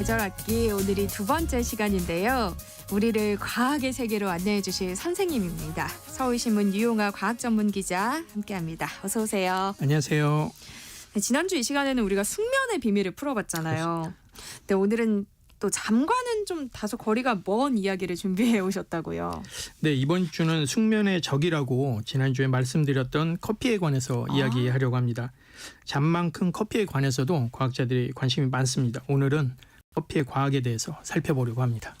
계절학기 오늘이 두 번째 시간인데요. 우리를 과학의 세계로 안내해 주실 선생님입니다. 서울신문 유용아 과학전문기자 함께합니다. 어서 오세요. 안녕하세요. 네, 지난주 이 시간에는 우리가 숙면의 비밀을 풀어봤잖아요. 근데 오늘은 또 잠과는 좀 다소 거리가 먼 이야기를 준비해 오셨다고요. 네, 이번 주는 숙면의 적이라고 지난주에 말씀드렸던 커피에 관해서 이야기하려고 합니다. 잠만큼 커피에 관해서도 과학자들이 관심이 많습니다. 오늘은 커피의 과학에 대해서 살펴보려고 합니다.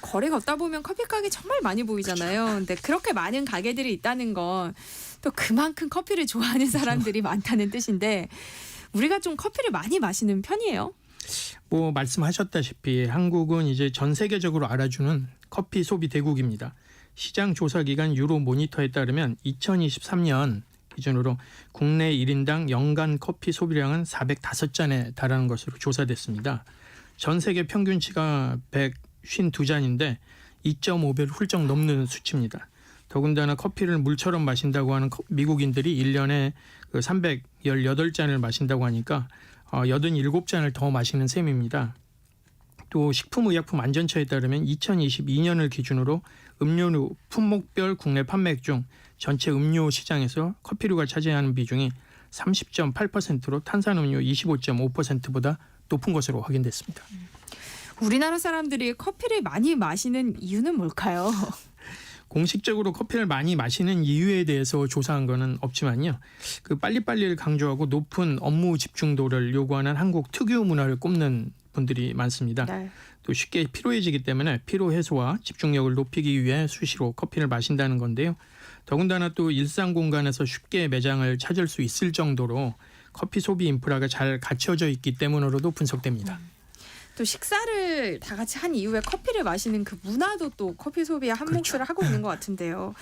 거리 걷다 보면 커피 가게 정말 많이 보이잖아요. 그렇죠. 근데 그렇게 많은 가게들이 있다는 건 또 그만큼 커피를 좋아하는 사람들이 많다는 뜻인데 우리가 좀 커피를 많이 마시는 편이에요? 뭐 말씀하셨다시피 한국은 이제 전 세계적으로 알아주는 커피 소비 대국입니다. 시장 조사 기관 유로모니터에 따르면 2023년 기준으로 국내 1인당 연간 커피 소비량은 405잔에 달하는 것으로 조사됐습니다. 전 세계 평균치가 152잔인데 2.5배를 훌쩍 넘는 수치입니다. 더군다나 커피를 물처럼 마신다고 하는 미국인들이 1년에 318잔을 마신다고 하니까 87잔을 더 마시는 셈입니다. 또 식품의약품안전처에 따르면 2022년을 기준으로 음료류 품목별 국내 판매액 중 전체 음료 시장에서 커피류가 차지하는 비중이 30.8%로 탄산음료 25.5%보다 높은 것으로 확인됐습니다. 우리나라 사람들이 커피를 많이 마시는 이유는 뭘까요? 공식적으로 커피를 많이 마시는 이유에 대해서 조사한 것은 없지만요. 그 빨리빨리를 강조하고 높은 업무 집중도를 요구하는 한국 특유 문화를 꼽는 분들이 많습니다. 네. 또 쉽게 피로해지기 때문에 피로 해소와 집중력을 높이기 위해 수시로 커피를 마신다는 건데요. 더군다나 또 일상 공간에서 쉽게 매장을 찾을 수 있을 정도로 커피 소비 인프라가 잘 갖춰져 있기 때문으로도 분석됩니다. 또 식사를 다 같이 한 이후에 커피를 마시는 그 문화도 또 커피 소비에 한 그렇죠. 몫을 하고 있는 것 같은데요.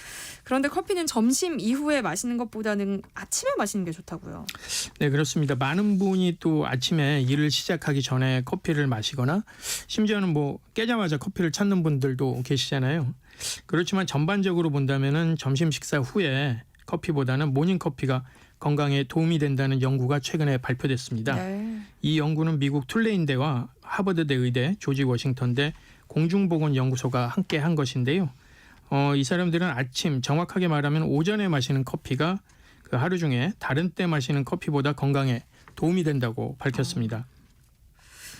그런데 커피는 점심 이후에 마시는 것보다는 아침에 마시는 게 좋다고요. 네, 그렇습니다. 많은 분이 또 아침에 일을 시작하기 전에 커피를 마시거나 심지어는 뭐 깨자마자 커피를 찾는 분들도 계시잖아요. 그렇지만 전반적으로 본다면은 점심 식사 후에 커피보다는 모닝커피가 건강에 도움이 된다는 연구가 최근에 발표됐습니다. 네. 이 연구는 미국 툴레인대와 하버드대 의대, 조지 워싱턴대 공중보건연구소가 함께 한 것인데요. 이 사람들은 아침, 정확하게 말하면 오전에 마시는 커피가 그 하루 중에 다른 때 마시는 커피보다 건강에 도움이 된다고 밝혔습니다.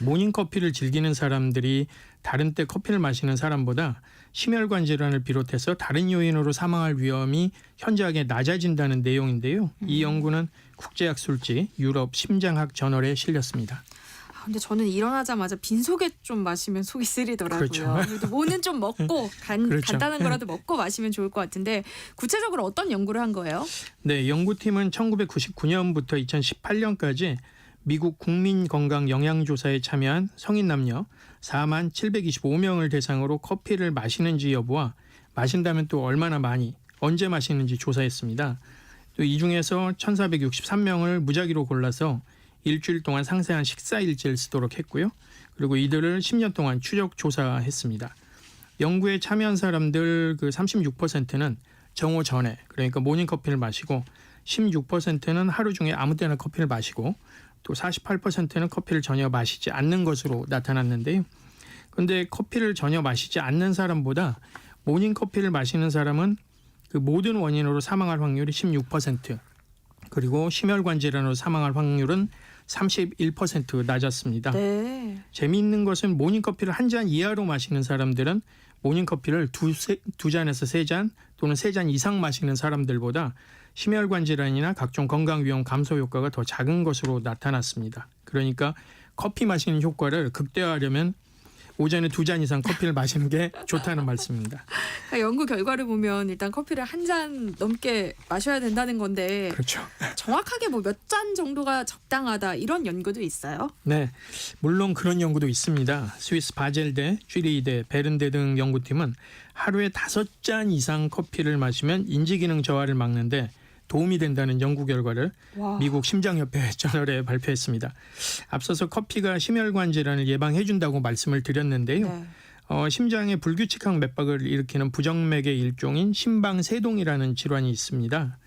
모닝커피를 즐기는 사람들이 다른 때 커피를 마시는 사람보다 심혈관 질환을 비롯해서 다른 요인으로 사망할 위험이 현저하게 낮아진다는 내용인데요. 이 연구는 국제학술지 유럽 심장학 저널에 실렸습니다. 근데 저는 일어나자마자 빈속에 좀 마시면 속이 쓰리더라고요. 그렇죠. 그래도 뭐는 좀 먹고 그렇죠. 간단한 거라도 먹고 마시면 좋을 것 같은데 구체적으로 어떤 연구를 한 거예요? 네, 연구팀은 1999년부터 2018년까지 미국 국민건강영양조사에 참여한 성인 남녀 4만 725명을 대상으로 커피를 마시는지 여부와 마신다면 또 얼마나 많이, 언제 마시는지 조사했습니다. 또 이 중에서 1,463명을 무작위로 골라서 일주일 동안 상세한 식사 일지를 쓰도록 했고요. 그리고 이들을 10년 동안 추적 조사했습니다. 연구에 참여한 사람들 그 36%는 정오 전에, 그러니까 모닝커피를 마시고 16%는 하루 중에 아무 때나 커피를 마시고 또 48%는 커피를 전혀 마시지 않는 것으로 나타났는데요. 그런데 커피를 전혀 마시지 않는 사람보다 모닝커피를 마시는 사람은 그 모든 원인으로 사망할 확률이 16%, 그리고 심혈관 질환으로 사망할 확률은 31% 낮았습니다. 네. 재미있는 것은 모닝커피를 한 잔 이하로 마시는 사람들은 모닝커피를 두 잔에서 세 잔 또는 세 잔 이상 마시는 사람들보다 심혈관 질환이나 각종 건강 위험 감소 효과가 더 작은 것으로 나타났습니다. 그러니까 커피 마시는 효과를 극대화하려면 오전에 두 잔 이상 커피를 마시는 게 좋다는 말씀입니다. 그러니까 연구 결과를 보면 일단 커피를 한 잔 넘게 마셔야 된다는 건데 그렇죠. 정확하게 뭐 몇 잔 정도가 적당하다 이런 연구도 있어요? 네, 물론 그런 연구도 있습니다. 스위스 바젤대, 쥐리히대, 베른대 등 연구팀은 하루에 5잔 이상 커피를 마시면 인지기능 저하를 막는데 도움이 된다는 연구 결과를 와. 미국 심장협회 저널에 발표했습니다. 앞서서 커피가 심혈관 질환을 예방해준다고 말씀을 드렸는데요. 네. 심장에 불규칙한 맥박을 일으키는 부정맥의 일종인 심방세동이라는 질환이 있습니다.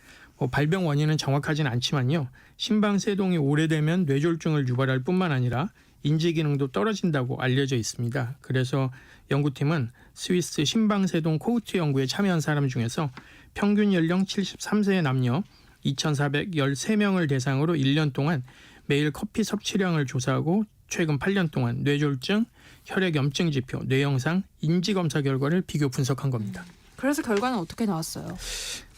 발병 원인은 정확하진 않지만요. 심방세동이 오래되면 뇌졸중을 유발할 뿐만 아니라 인지 기능도 떨어진다고 알려져 있습니다. 그래서 연구팀은 스위스 신방세동 코우트 연구에 참여한 사람 중에서 평균 연령 73세의 남녀 2,413명을 대상으로 1년 동안 매일 커피 섭취량을 조사하고 최근 8년 동안 뇌졸중, 혈액염증 지표, 뇌영상, 인지검사 결과를 비교 분석한 겁니다. 그래서 결과는 어떻게 나왔어요?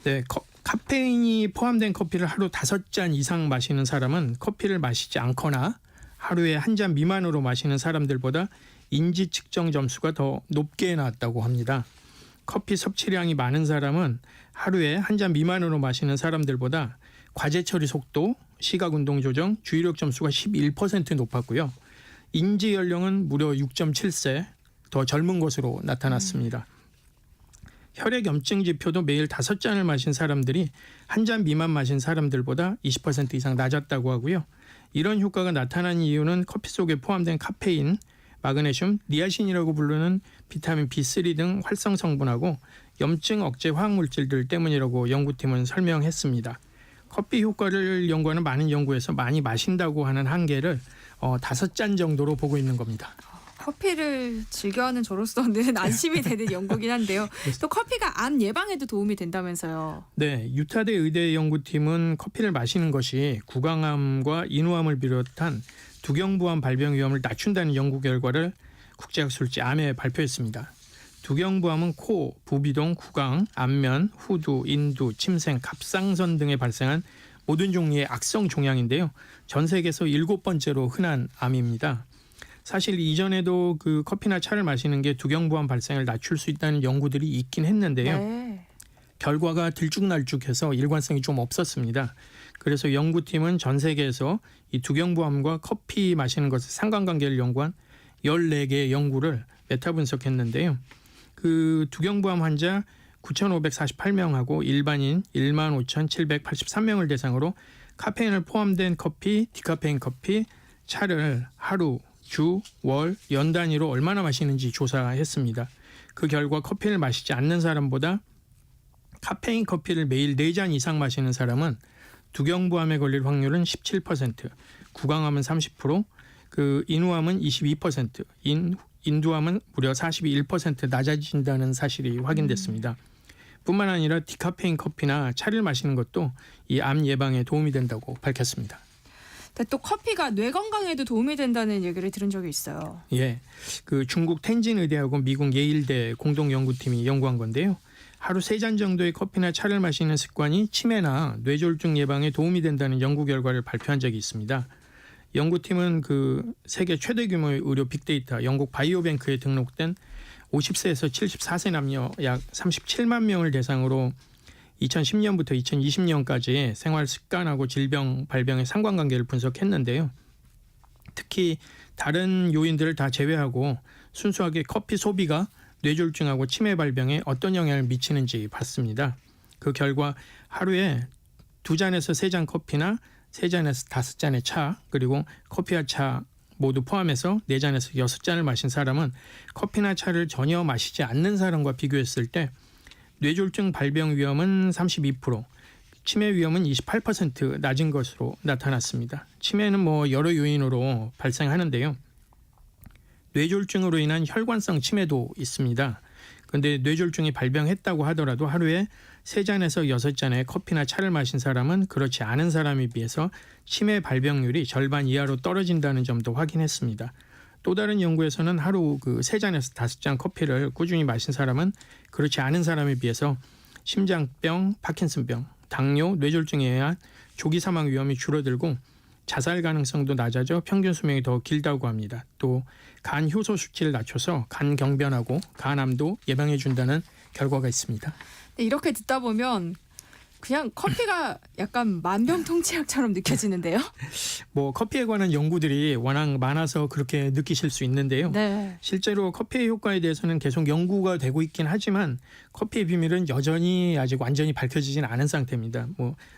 네, 카페인이 포함된 커피를 하루 5잔 이상 마시는 사람은 커피를 마시지 않거나 하루에 1잔 미만으로 마시는 사람들보다 인지 측정 점수가 더 높게 나왔다고 합니다. 커피 섭취량이 많은 사람은 하루에 1잔 미만으로 마시는 사람들보다 과제 처리 속도, 시각 운동 조정, 주의력 점수가 11% 높았고요. 인지 연령은 무려 6.7세, 더 젊은 것으로 나타났습니다. 혈액염증 지표도 매일 5잔을 마신 사람들이 1잔 미만 마신 사람들보다 20% 이상 낮았다고 하고요. 이런 효과가 나타난 이유는 커피 속에 포함된 카페인, 마그네슘, 니아신이라고 부르는 비타민 B3 등 활성 성분하고 염증 억제 화학물질들 때문이라고 연구팀은 설명했습니다. 커피 효과를 연구하는 많은 연구에서 많이 마신다고 하는 한계를 5잔 정도로 보고 있는 겁니다. 커피를 즐겨하는 저로서는 안심이 되는 연구긴 한데요. 또 커피가 암 예방에도 도움이 된다면서요. 네, 유타대 의대 연구팀은 커피를 마시는 것이 구강암과 인후암을 비롯한 두경부암 발병 위험을 낮춘다는 연구 결과를 국제학 술지 암에 발표했습니다. 두경부암은 코, 부비동, 구강, 안면, 후두, 인두, 침생, 갑상선 등에 발생한 모든 종류의 악성 종양인데요. 전 세계에서 7번째로 흔한 암입니다. 사실 이전에도 그 커피나 차를 마시는 게 두경부암 발생을 낮출 수 있다는 연구들이 있긴 했는데요. 네. 결과가 들쭉날쭉해서 일관성이 좀 없었습니다. 그래서 연구팀은 전 세계에서 이 두경부암과 커피 마시는 것의 상관관계를 연구한 14개의 연구를 메타 분석했는데요. 그 두경부암 환자 9,548명하고 일반인 15,783명을 대상으로 카페인을 포함된 커피, 디카페인 커피, 차를 하루, 주, 월, 연 단위로 얼마나 마시는지 조사했습니다. 그 결과 커피를 마시지 않는 사람보다 카페인 커피를 매일 4잔 이상 마시는 사람은 두경부암에 걸릴 확률은 17%, 구강암은 30%, 그 인후암은 22%, 인두암은 무려 41% 낮아진다는 사실이 확인됐습니다. 뿐만 아니라 디카페인 커피나 차를 마시는 것도 이 암 예방에 도움이 된다고 밝혔습니다. 근데 또 커피가 뇌 건강에도 도움이 된다는 얘기를 들은 적이 있어요. 예, 그 중국 텐진 의대하고 미국 예일대 공동 연구팀이 연구한 건데요. 하루 3잔 정도의 커피나 차를 마시는 습관이 치매나 뇌졸중 예방에 도움이 된다는 연구 결과를 발표한 적이 있습니다. 연구팀은 그 세계 최대 규모의 의료 빅데이터 영국 바이오뱅크에 등록된 50세에서 74세 남녀 약 37만 명을 대상으로 2010년부터 2020년까지 생활 습관하고 질병 발병의 상관관계를 분석했는데요. 특히 다른 요인들을 다 제외하고 순수하게 커피 소비가 뇌졸중하고 치매 발병에 어떤 영향을 미치는지 봤습니다. 그 결과 하루에 2잔에서 3잔 커피나 3잔에서 5잔의 차, 그리고 커피와 차 모두 포함해서 4잔에서 6잔을 마신 사람은 커피나 차를 전혀 마시지 않는 사람과 비교했을 때 뇌졸중 발병 위험은 32%, 치매 위험은 28% 낮은 것으로 나타났습니다. 치매는 여러 요인으로 발생하는데요. 뇌졸중으로 인한 혈관성 치매도 있습니다. 그런데 뇌졸중이 발병했다고 하더라도 하루에 3잔에서 6잔의 커피나 차를 마신 사람은 그렇지 않은 사람에 비해서 치매 발병률이 절반 이하로 떨어진다는 점도 확인했습니다. 또 다른 연구에서는 하루 3잔에서 5잔 커피를 꾸준히 마신 사람은 그렇지 않은 사람에 비해서 심장병, 파킨슨병, 당뇨, 뇌졸중에 의한 조기 사망 위험이 줄어들고 자살 가능성도 낮아져 평균 수명이 더 길다고 합니다. 또 간 효소 수치를 낮춰서 간 경변하고 간암도 예방해 준다는 결과가 있습니다. 이렇게 듣다 보면 그냥 커피가 약간 만병통치약처럼 느껴지는데요. 커피에 관한 연구들이 워낙 많아서 그렇게 느끼실 수 있는데요. 네. 실제로 커피의 효과에 대해서는 계속 연구가 되고 있긴 하지만 커피의 비밀은 여전히 아직 완전히 밝혀지진 않은 상태입니다.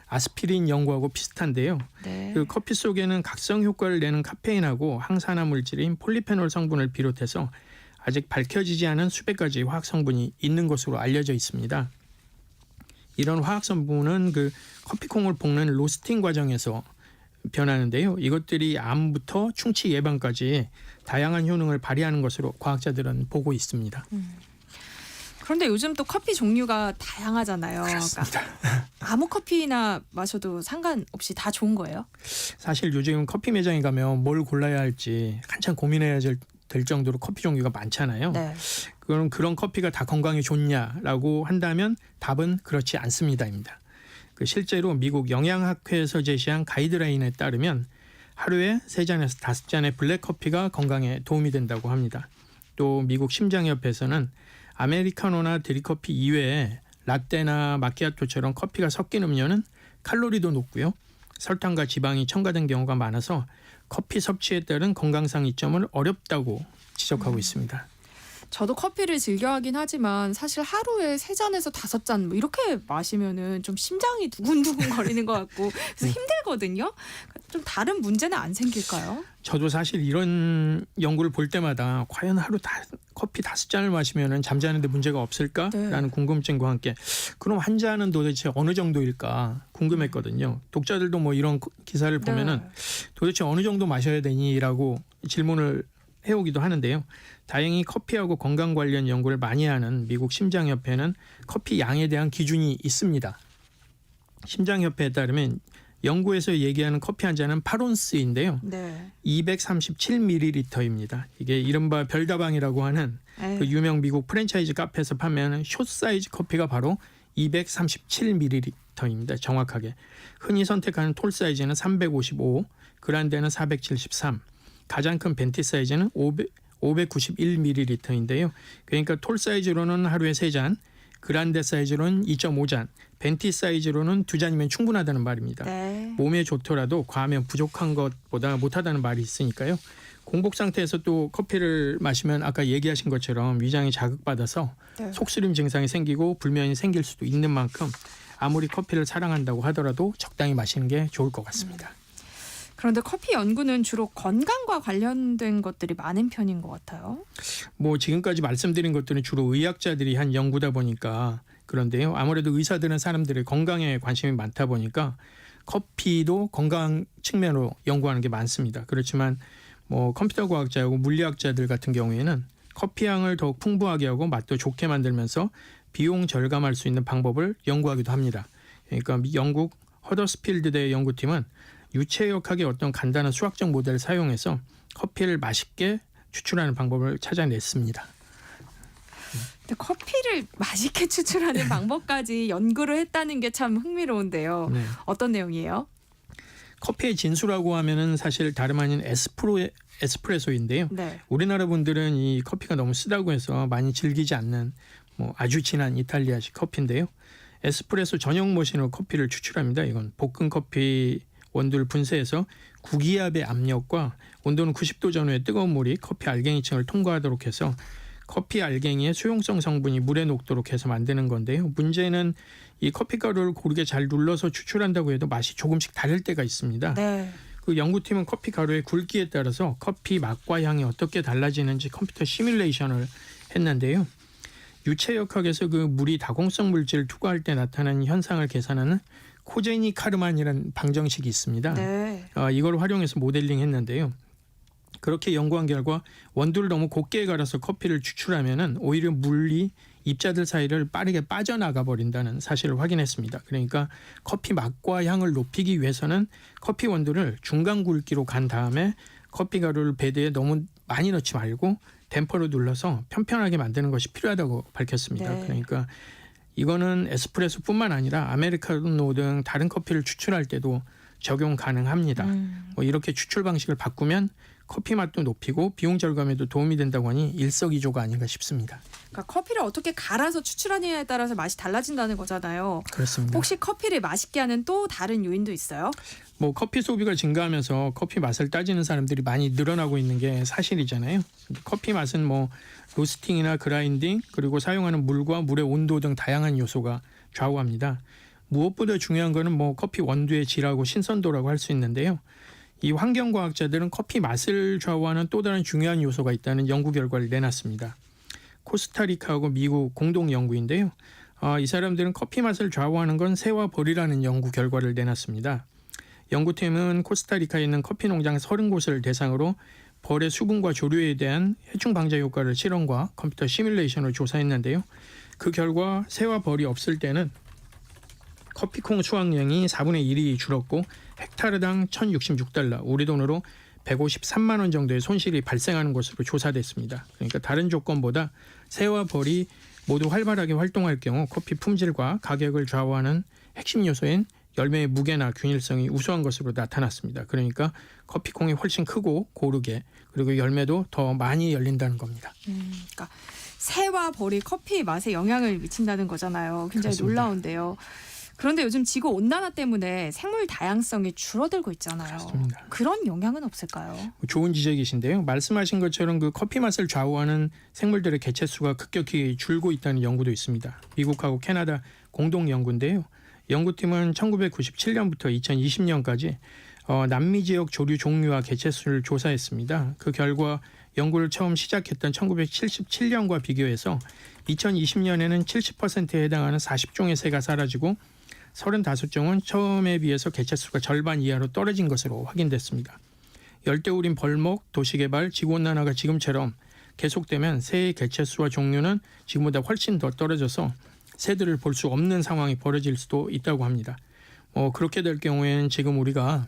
아스피린 연구하고 비슷한데요. 네. 그 커피 속에는 각성 효과를 내는 카페인하고 항산화 물질인 폴리페놀 성분을 비롯해서 아직 밝혀지지 않은 수백 가지 화학 성분이 있는 것으로 알려져 있습니다. 이런 화학 성분은 그 커피콩을 볶는 로스팅 과정에서 변하는데요. 이것들이 암부터 충치 예방까지 다양한 효능을 발휘하는 것으로 과학자들은 보고 있습니다. 그런데 요즘 또 커피 종류가 다양하잖아요. 그렇습니다. 그러니까 아무 커피나 마셔도 상관없이 다 좋은 거예요? 사실 요즘 커피 매장에 가면 뭘 골라야 할지 한참 고민해야 될 정도로 커피 종류가 많잖아요. 네. 그럼 그런 커피가 다 건강에 좋냐라고 한다면 답은 그렇지 않습니다입니다. 실제로 미국 영양학회에서 제시한 가이드라인에 따르면 하루에 3잔에서 5잔의 블랙커피가 건강에 도움이 된다고 합니다. 또 미국 심장협회에서는 아메리카노나 드립커피 이외에 라떼나 마키아토처럼 커피가 섞인 음료는 칼로리도 높고요. 설탕과 지방이 첨가된 경우가 많아서 커피 섭취에 따른 건강상 이점은 어렵다고 지적하고 있습니다. 저도 커피를 즐겨 하긴 하지만 사실 하루에 3잔에서 5잔 뭐 이렇게 마시면은 좀 심장이 두근두근 거리는 것 같고 그래서 힘들거든요. 좀 다른 문제는 안 생길까요? 저도 사실 이런 연구를 볼 때마다 과연 하루 커피 5잔을 마시면은 잠자는데 문제가 없을까라는 네. 궁금증과 함께 그럼 한 잔은 도대체 어느 정도일까 궁금했거든요. 독자들도 뭐 이런 기사를 보면은 네. 도대체 어느 정도 마셔야 되니라고 질문을 해오기도 하는데요. 다행히 커피하고 건강 관련 연구를 많이 하는 미국 심장협회는 커피 양에 대한 기준이 있습니다. 심장협회에 따르면 연구에서 얘기하는 커피 한 잔은 8온스인데요. 네. 237ml입니다. 이게 이른바 별다방이라고 하는 에이. 그 유명 미국 프랜차이즈 카페에서 판매하는 숏 사이즈 커피가 바로 237ml입니다. 정확하게. 흔히 선택하는 톨 사이즈는 355, 그란데는 473, 가장 큰 벤티 사이즈는 591ml인데요. 그러니까 톨 사이즈로는 하루에 3잔, 그란데 사이즈로는 2.5잔, 벤티 사이즈로는 2잔이면 충분하다는 말입니다. 네. 몸에 좋더라도 과하면 부족한 것보다 못하다는 말이 있으니까요. 공복 상태에서 또 커피를 마시면 아까 얘기하신 것처럼 위장이 자극받아서 네. 속쓰림 증상이 생기고 불면이 생길 수도 있는 만큼 아무리 커피를 사랑한다고 하더라도 적당히 마시는 게 좋을 것 같습니다. 그런데 커피 연구는 주로 건강과 관련된 것들이 많은 편인 것 같아요. 뭐 지금까지 말씀드린 것들은 주로 의학자들이 한 연구다 보니까 그런데요. 아무래도 의사들은 사람들의 건강에 관심이 많다 보니까 커피도 건강 측면으로 연구하는 게 많습니다. 그렇지만 뭐 컴퓨터 과학자하고 물리학자들 같은 경우에는 커피 향을 더욱 풍부하게 하고 맛도 좋게 만들면서 비용 절감할 수 있는 방법을 연구하기도 합니다. 그러니까 영국 허더스필드대 연구팀은 유체역학의 어떤 간단한 수학적 모델을 사용해서 커피를 맛있게 추출하는 방법을 찾아냈습니다. 근데 커피를 맛있게 추출하는 방법까지 연구를 했다는 게 참 흥미로운데요. 네. 어떤 내용이에요? 커피의 진수라고 하면은 사실 다름 아닌 에스프레소인데요. 네. 우리나라 분들은 이 커피가 너무 쓰다고 해서 많이 즐기지 않는 뭐 아주 진한 이탈리아식 커피인데요. 에스프레소 전용 머신으로 커피를 추출합니다. 이건 볶은 커피 원두를 분쇄해서 구기압의 압력과 온도는 90도 전후의 뜨거운 물이 커피 알갱이층을 통과하도록 해서 커피 알갱이의 수용성 성분이 물에 녹도록 해서 만드는 건데요. 문제는 이 커피가루를 고르게 잘 눌러서 추출한다고 해도 맛이 조금씩 다를 때가 있습니다. 네. 그 연구팀은 커피 가루의 굵기에 따라서 커피 맛과 향이 어떻게 달라지는지 컴퓨터 시뮬레이션을 했는데요. 유체역학에서 그 물이 다공성 물질을 투과할 때 나타나는 현상을 계산하는 코제니 카르만이라는 방정식이 있습니다. 네. 이걸 활용해서 모델링했는데요. 그렇게 연구한 결과 원두를 너무 곱게 갈아서 커피를 추출하면은 오히려 물이 입자들 사이를 빠르게 빠져나가 버린다는 사실을 확인했습니다. 그러니까 커피 맛과 향을 높이기 위해서는 커피 원두를 중간 굵기로 간 다음에 커피 가루를 베드에 너무 많이 넣지 말고 댐퍼로 눌러서 편편하게 만드는 것이 필요하다고 밝혔습니다. 네. 그러니까 이거는 에스프레소뿐만 아니라 아메리카노 등 다른 커피를 추출할 때도 적용 가능합니다. 뭐 이렇게 추출 방식을 바꾸면 커피 맛도 높이고 비용 절감에도 도움이 된다고 하니 일석이조가 아닌가 싶습니다. 그러니까 커피를 어떻게 갈아서 추출하느냐에 따라서 맛이 달라진다는 거잖아요. 그렇습니다. 혹시 커피를 맛있게 하는 또 다른 요인도 있어요? 뭐 커피 소비가 증가하면서 커피 맛을 따지는 사람들이 많이 늘어나고 있는 게 사실이잖아요. 커피 맛은 뭐 로스팅이나 그라인딩 그리고 사용하는 물과 물의 온도 등 다양한 요소가 좌우합니다. 무엇보다 중요한 거는 뭐 커피 원두의 질하고 신선도라고 할 수 있는데요. 이 환경과학자들은 커피 맛을 좌우하는 또 다른 중요한 요소가 있다는 연구 결과를 내놨습니다. 코스타리카하고 미국 공동 연구인데요. 이 사람들은 커피 맛을 좌우하는 건 새와 벌이라는 연구 결과를 내놨습니다. 연구팀은 코스타리카에 있는 커피 농장 30곳을 대상으로 벌의 수분과 조류에 대한 해충 방제 효과를 실험과 컴퓨터 시뮬레이션으로 조사했는데요. 그 결과 새와 벌이 없을 때는 커피콩 수확량이 4분의 1이 줄었고 헥타르당 1,066달러, 우리 돈으로 153만 원 정도의 손실이 발생하는 것으로 조사됐습니다. 그러니까 다른 조건보다 새와 벌이 모두 활발하게 활동할 경우 커피 품질과 가격을 좌우하는 핵심 요소인 열매의 무게나 균일성이 우수한 것으로 나타났습니다. 그러니까 커피콩이 훨씬 크고 고르게, 그리고 열매도 더 많이 열린다는 겁니다. 그러니까 새와 벌이 커피 맛에 영향을 미친다는 거잖아요. 굉장히 그렇습니다. 놀라운데요. 그런데 요즘 지구 온난화 때문에 생물 다양성이 줄어들고 있잖아요. 그렇습니다. 그런 영향은 없을까요? 좋은 지적이신데요. 말씀하신 것처럼 그 커피 맛을 좌우하는 생물들의 개체수가 급격히 줄고 있다는 연구도 있습니다. 미국하고 캐나다 공동 연구인데요. 연구팀은 1997년부터 2020년까지 남미 지역 조류 종류와 개체수를 조사했습니다. 그 결과 연구를 처음 시작했던 1977년과 비교해서 2020년에는 70%에 해당하는 40종의 새가 사라지고 35종은 처음에 비해서 개체수가 절반 이하로 떨어진 것으로 확인됐습니다. 열대우림 벌목, 도시개발, 지구온난화가 지금처럼 계속되면 새의 개체수와 종류는 지금보다 훨씬 더 떨어져서 새들을 볼 수 없는 상황이 벌어질 수도 있다고 합니다. 그렇게 될 경우에는 지금 우리가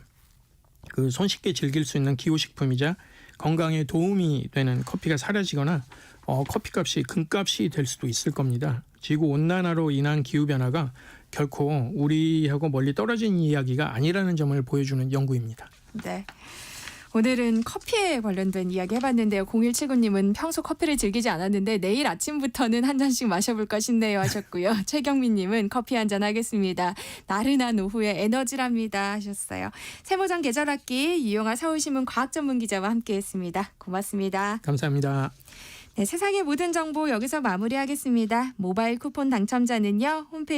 그 손쉽게 즐길 수 있는 기호식품이자 건강에 도움이 되는 커피가 사라지거나 커피값이 금값이 될 수도 있을 겁니다. 지구온난화로 인한 기후변화가 결코 우리하고 멀리 떨어진 이야기가 아니라는 점을 보여주는 연구입니다. 네. 오늘은 커피에 관련된 이야기 해봤는데요. 0179님은 평소 커피를 즐기지 않았는데 내일 아침부터는 한 잔씩 마셔볼까 싶네요 하셨고요. 최경민님은 커피 한 잔 하겠습니다. 나른한 오후에 에너지랍니다 하셨어요. 세모장 계절학기 이용화 서울신문 과학전문기자와 함께했습니다. 고맙습니다. 감사합니다. 네, 세상의 모든 정보 여기서 마무리하겠습니다. 모바일 쿠폰 당첨자는요. 홈페이지